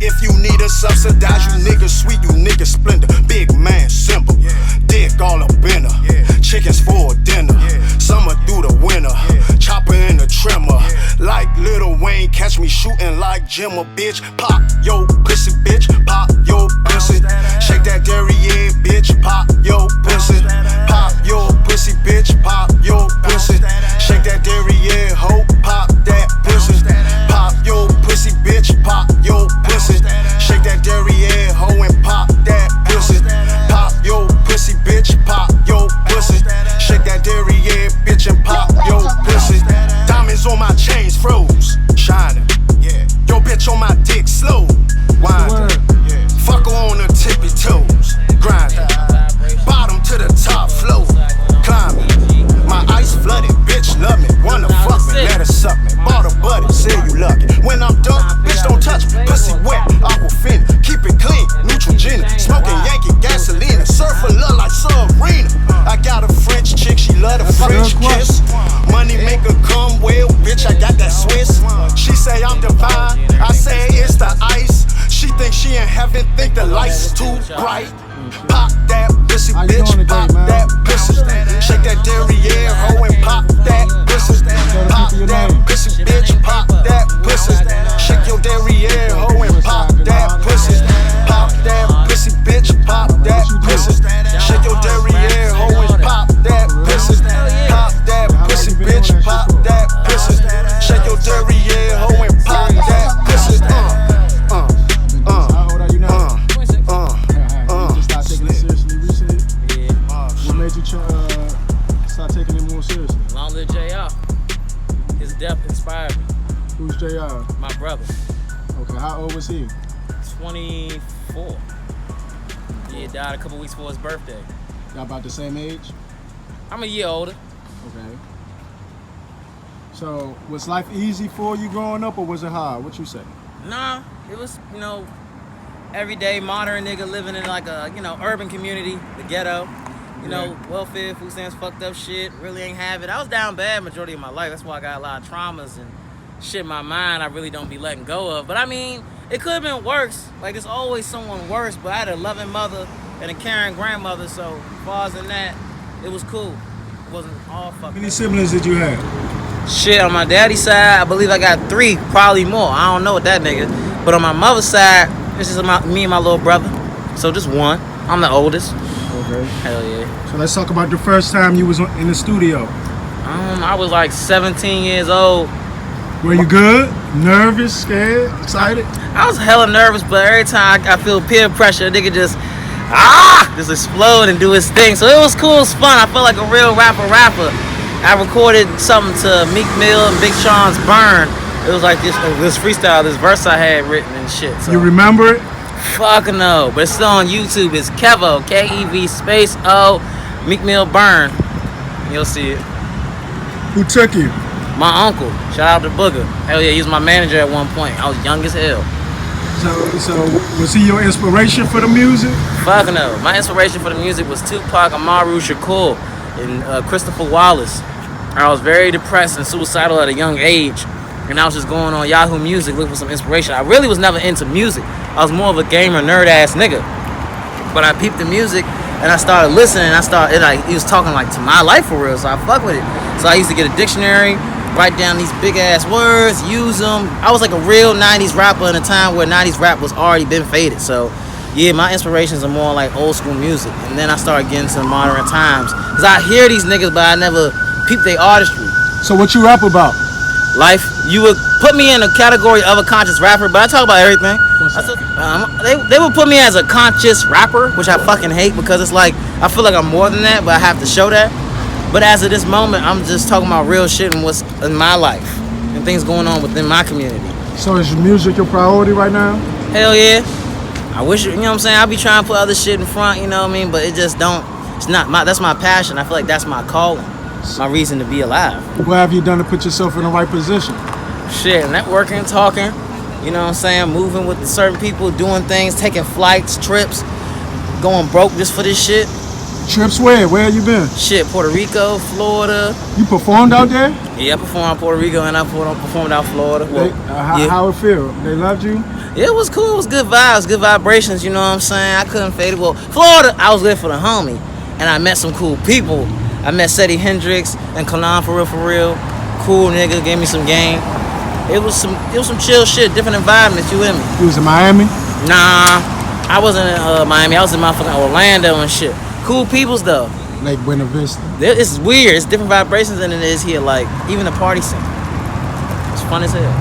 If you need a subsidize, you niggas sweet, you niggas splendor. Big man symbol, dick all up in her. Chickens for dinner, summer through the winter. Chopper in the trimmer, like Lil Wayne. Catch me shooting like Jimmer, bitch. Pop yo pussy, bitch. Pop yo pussy. Shake that derriere, bitch. Pop yo pussy. Pop yo pussy, bitch. Pop yo pussy. Shake that derriere, ho. Pop that pussy. Pop yo pussy, bitch. Pop yo pussy. Shake that derriere, ho, and pop that pussy. Pop yo pussy, bitch. Pop yo pussy. Shake that derriere, bitch, and pop yo pussy. Diamonds on my chains froze, shining. Yo, bitch on my dick slow, winding. Fuck her on her tippy toes, grinding. Bottom to the top flow, climbing. My ice flooded, bitch love me. Wanna fuck me, let her suck me. Bought a buddy, say you lucky. When I'm done, bitch don't touch me. Pussy wet, aquafina. Keep it clean, Neutrogena. Smoking Yankee gasolina. Surfer love like Serena. I got a French chick, she love the French kiss. Money make her come well, bitch, I got that Swiss. She say I'm divine, I say it's the ice. She think she in heaven, think the lights too bright. Pop that pussy, bitch, pop that pussy. Shake that derriere, ho, and pop that pussy. Pop that pussy, bitch, pop that pussy. Shake your derriere, ho, and pop that pussy. Pop that pussy, bitch, pop that pussy. Shake your derriere, ho, and pop that pussy. Pop that pussy, bitch, pop that pussy. Shake your derriere, ho, and pop that pussy. How old are you now? You just started taking it seriously recently? Yeah. What made you start taking it more seriously? Long live JR. His death inspired me. Who's JR? My brother. Okay, how old was he? 24. He had died a couple weeks before his birthday. Y'all about the same age? I'm a year older. Okay. So, was life easy for you growing up, or was it hard? What you say? Nah, it was, everyday modern nigga living in like a, urban community, the ghetto. Welfare, food stamps, fucked up shit, really ain't have it. I was down bad majority of my life. That's why I got a lot of traumas and shit in my mind I really don't be letting go of. But I mean, it could have been worse. Like, there's always someone worse, but I had a loving mother and a caring grandmother, so as far as in that, it was cool. It wasn't all fucked How many up. siblings did you have? Shit, on my daddy's side, I believe I got 3, probably more. I don't know what that nigga. But on my mother's side, it's just me and my little brother. So just one. I'm the oldest. Okay. Hell yeah. So let's talk about the first time you was in the studio. I was like 17 years old. Were you good? Nervous? Scared? Excited? I was hella nervous, but every time I feel peer pressure, a nigga just explode and do his thing. So it was cool, it was fun. I felt like a real rapper. I recorded something to Meek Mill and Big Sean's Burn. It was like this freestyle, this verse I had written and shit. So. You remember it? Fuck no, but it's still on YouTube. It's Kevo, Kev space O, Meek Mill Burn. You'll see it. Who took you? My uncle. Shout out to Booger. Hell yeah, he was my manager at one point. I was young as hell. So was he your inspiration for the music? Fuck no. My inspiration for the music was Tupac, Amaru Shakur, and Christopher Wallace. I was very depressed and suicidal at a young age, and I was just going on Yahoo Music looking for some inspiration. I really was never into music. I was more of a gamer, nerd ass nigga. But I peeped the music and I started listening. He was talking like to my life for real, so I fuck with it. So I used to get a dictionary, write down these big ass words, use them. I was like a real 90s rapper in a time where 90s rap was already been faded. So yeah, my inspirations are more like old school music. And then I started getting to modern times. Cause I hear these niggas, but I never peep their artistry. So what you rap about? Life. You would put me in a category of a conscious rapper, but I talk about everything. They would put me as a conscious rapper, which I fucking hate because it's like, I feel like I'm more than that, but I have to show that. But as of this moment, I'm just talking about real shit and what's in my life and things going on within my community. So is music your priority right now? Hell yeah. I wish, you know what I'm saying? I be trying to put other shit in front, you know what I mean? But it just don't, that's my passion. I feel like that's my calling, my reason to be alive. What have you done to put yourself in the right position? Shit, networking, talking, you know what I'm saying? Moving with certain people, doing things, taking flights, trips, going broke just for this shit. Trips where? Where have you been? Shit, Puerto Rico, Florida. You performed out there? Yeah, I performed out Puerto Rico and I performed out Florida. Well, How it feel? They loved you? It was cool. It was good vibes, good vibrations. You know what I'm saying? I couldn't fade it. Well, Florida, I was there for the homie, and I met some cool people. I met Seti Hendrix and Kanan for real. Cool nigga, gave me some game. It was some chill shit, different environments. You with me? You was in Miami? Nah, I wasn't in Miami. I was in motherfucking Orlando and shit. Cool peoples though. Lake Buena Vista. It's weird. It's different vibrations than it is here. Like even the party scene. It's fun as hell.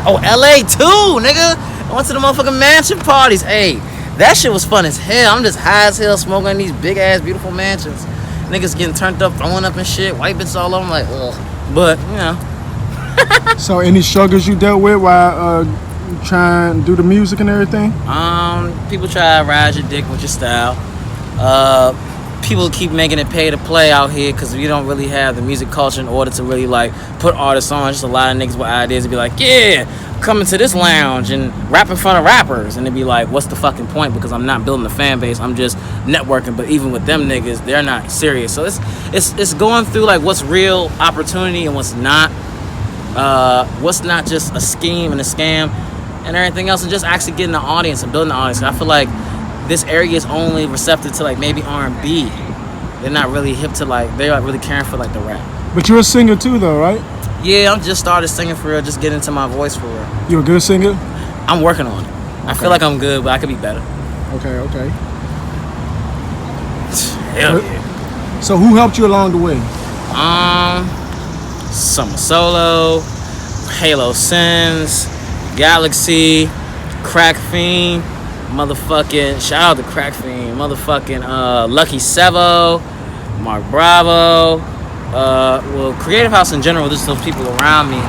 Oh, LA too, nigga. I went to the motherfucking mansion parties. Hey, that shit was fun as hell. I'm just high as hell smoking in these big ass beautiful mansions. Niggas getting turned up, throwing up and shit. White bitches all over. I'm like, ugh. But, you know. So any struggles you dealt with while trying to do the music and everything? People try to ride your dick with your style. People keep making it pay to play out here because we don't really have the music culture in order to really like put artists on. Just a lot of niggas with ideas to be like, yeah, coming to this lounge and rap in front of rappers, and they'd be like, what's the fucking point? Because I'm not building a fan base, I'm just networking. But even with them niggas, they're not serious. So it's going through like what's real opportunity and what's not just a scheme and a scam and everything else, and just actually getting the audience and building the audience. I feel like this area is only receptive to like maybe R&B. They're not really hip to like, they're not really caring for like the rap. But you're a singer too though, right? Yeah, I'm just started singing for real, just getting into my voice for real. You a good singer? I'm working on it. I feel like I'm good, but I could be better. Okay. Hell yeah. So who helped you along the way? Summer Solo, Halo Sins, Galaxy, Crack Fiend, motherfucking, shout out to Crack Fiend, motherfucking Lucky Sevo, Mark Bravo, well, Creative House in general, just those people around me.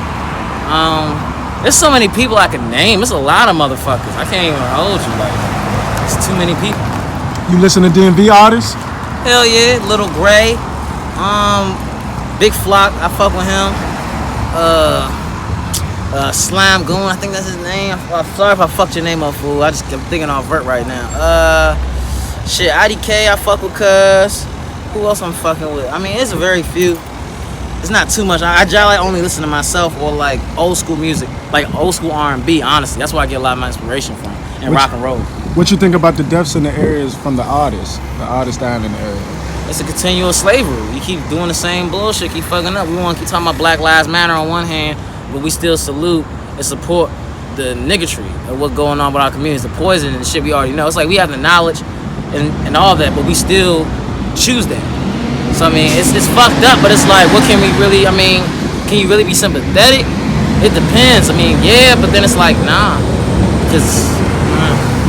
There's so many people I could name. There's a lot of motherfuckers. I can't even hold you, like, it's too many people. You listen to DMV artists? Hell yeah, Little Gray, Big Flock, I fuck with him. Slime Goon, I think that's his name. I'm sorry if I fucked your name up, fool. I'm thinking off vert right now. Shit, IDK, I fuck with Cuz. Who else I'm fucking with? I mean, it's very few. It's not too much. I generally only listen to myself or like old school music, like old school R&B. Honestly, that's where I get a lot of my inspiration from, and rock and roll. What you think about the deaths in the areas from the artists dying in the area? It's a continual slavery. You keep doing the same bullshit, keep fucking up. We want to keep talking about Black Lives Matter on one hand, but we still salute and support the niggatry of what's going on with our communities, the poison and the shit we already know. It's like we have the knowledge and all that, but we still choose that. So I mean, it's fucked up, but it's like, what can we really, I mean, can you really be sympathetic? It depends. I mean, yeah, but then it's like, nah. Because,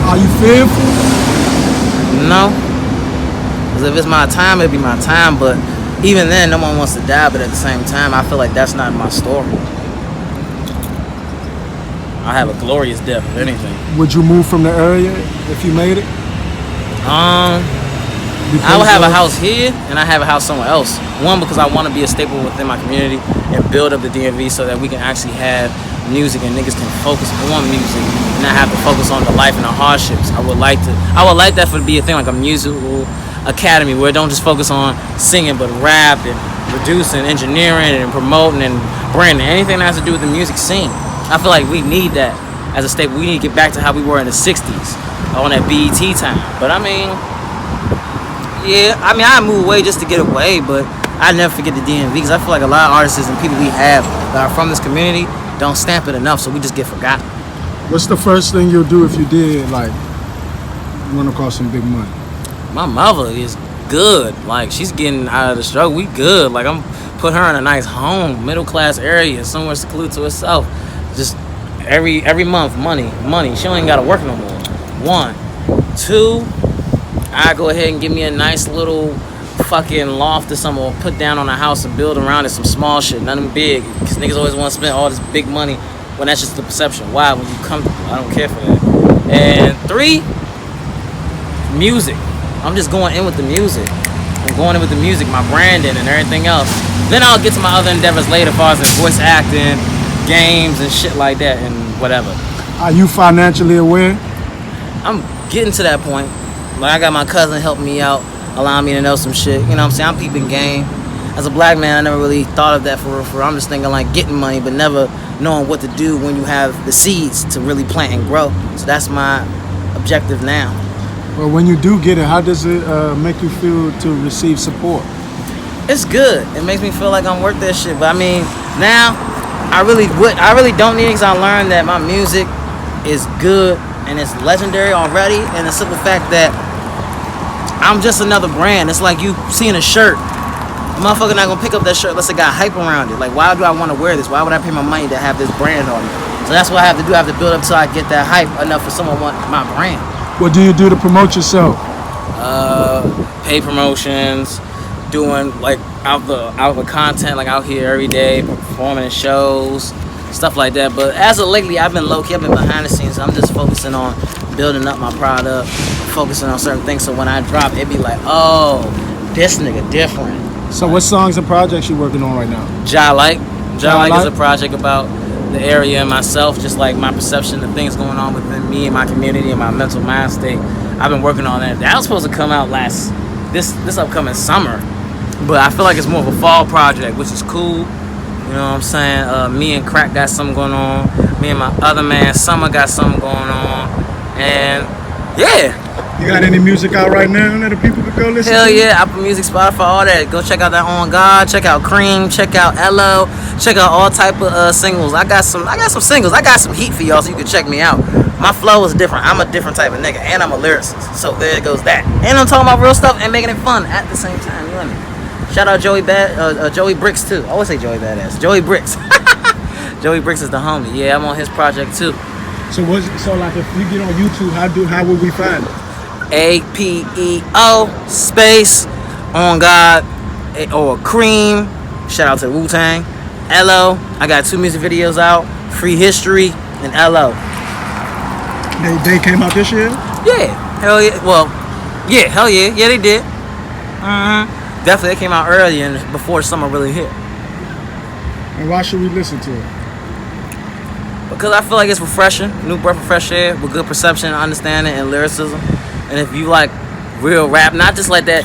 are you fearful? No. Because if it's my time, it'll be my time, but even then, no one wants to die, but at the same time, I feel like that's not my story. I have a glorious death, if anything. Would you move from the area if you made it? I would have a house here, and I have a house somewhere else. One, because I want to be a staple within my community and build up the DMV so that we can actually have music and niggas can focus on music and not have to focus on the life and the hardships. I would like that for to be a thing, like a musical academy where it don't just focus on singing, but rap and producing, engineering, and promoting and branding. Anything that has to do with the music scene. I feel like we need that as a staple. We need to get back to how we were in the 60s on that BET time. But I mean, yeah, I mean, I move away just to get away, but I never forget the DMV because I feel like a lot of artists and people we have that are from this community don't stamp it enough, so we just get forgotten. What's the first thing you'll do if you did, like, run across some big money? My mother is good. Like, she's getting out of the struggle. We good. Like, I'm put her in a nice home, middle class area, somewhere secluded to herself. Just every month, money. She don't even gotta work no more. 1, 2. I go ahead and give me a nice little fucking loft or something, or put down on a house and build around it some small shit, nothing big. Because niggas always want to spend all this big money when that's just the perception. Why? When you comfortable, I don't care for that. And 3, music. I'm just going in with the music. I'm going in with the music, my branding and everything else. Then I'll get to my other endeavors later, as far as voice acting, games and shit like that and whatever. Are you financially aware? I'm getting to that point. Like, I got my cousin helping me out, allowing me to know some shit. You know what I'm saying? I'm peeping game. as a black man, I never really thought of that for real. I'm just thinking like getting money, but never knowing what to do when you have the seeds to really plant and grow. So that's my objective now. Well, when you do get it, how does it make you feel to receive support? It's good. It makes me feel like I'm worth that shit. But I mean, now I really don't need it, because I learned that my music is good and it's legendary already. And the simple fact that I'm just another brand. It's like you seeing a shirt. A motherfucker not gonna pick up that shirt unless it got hype around it. Like, why do I want to wear this? Why would I pay my money to have this brand on me? So that's what I have to do. I have to build up till I get that hype enough for someone to want my brand. What do you do to promote yourself? Pay promotions, doing like out the content, like out here every day, performing in shows, stuff like that. But as of lately, I've been low key. I've been behind the scenes. I'm just focusing on building up my product, focusing on certain things. So when I drop, it be like, oh, this nigga different. So what songs and projects you working on right now? Ja Like is a project about the area and myself, just like my perception of things going on within me and my community and my mental mind state. I've been working on that. That was supposed to come out this upcoming summer, but I feel like it's more of a fall project, which is cool. You know what I'm saying? Me and Crack got something going on. Me and my other man Summer got something going on, and yeah. You got any music out right now that the people could go listen Hell to? yeah, Apple Music, Spotify, all that. Go check out that On God, check out Cream, check out Elo, check out all type of singles. I got some singles. I got some heat for y'all, so you can check me out. My flow is different. I'm a different type of nigga, and I'm a lyricist. So there goes that. And I'm talking about real stuff and making it fun at the same time. You know what I mean? Shout out Joey Bricks too. I always say Joey Badass. Joey Bricks. Joey Bricks is the homie. Yeah, I'm on his project too. So like if you get on YouTube, how would we find it? ApeO space On God or Cream. Shout out to Wu-Tang. Elo. I got 2 music videos out. Free History and Elo. They came out this year? Yeah. Hell yeah. Well, yeah. Hell yeah. Yeah, they did. Definitely, they came out early and before summer really hit. And why should we listen to it? Because I feel like it's refreshing. New breath of fresh air with good perception, understanding, and lyricism. And if you like real rap, not just like that,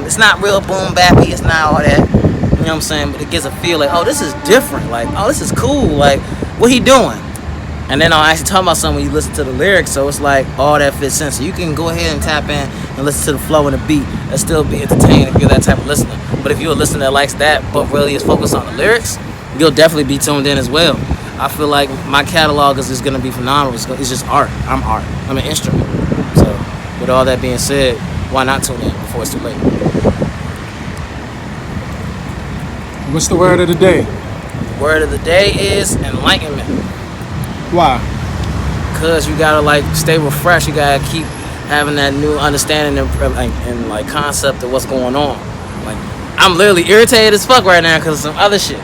it's not real boom bappy, it's not all that. You know what I'm saying? But it gives a feel like, oh, this is different. Like, oh, this is cool. Like, what he doing? And then I'll actually talk about something when you listen to the lyrics, so it's like all that fits in. So you can go ahead and tap in and listen to the flow and the beat and still be entertained if you're that type of listener. But if you're a listener that likes that but really is focused on the lyrics, you'll definitely be tuned in as well. I feel like my catalog is just gonna be phenomenal. It's just art. I'm art. I'm an instrument. So with all that being said, why not tune in before it's too late? What's the word of the day? Word of the day is enlightenment. Why? Cause you gotta like stay refreshed. You gotta keep having that new understanding and like concept of what's going on. Like I'm literally irritated as fuck right now because of some other shit.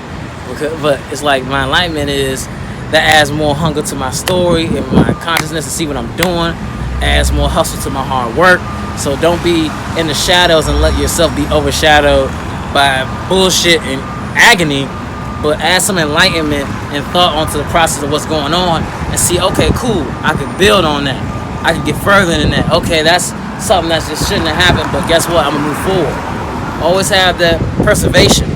But it's like my enlightenment is that adds more hunger to my story and my consciousness to see what I'm doing, adds more hustle to my hard work. So don't be in the shadows and let yourself be overshadowed by bullshit and agony, but add some enlightenment and thought onto the process of what's going on and see, okay, cool, I can build on that. I can get further than that. Okay, that's something that just shouldn't have happened, but guess what? I'm gonna move forward. Always have that perseveration.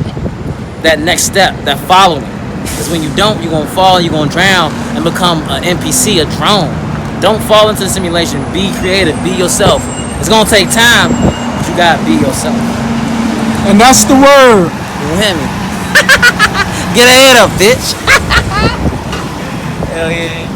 That next step, that following. Because when you don't, you're going to fall, you're going to drown and become an NPC, a drone. Don't fall into the simulation. Be creative. Be yourself. It's going to take time, but you got to be yourself. And that's the word. You hear me? Get ahead up, bitch. Hell yeah.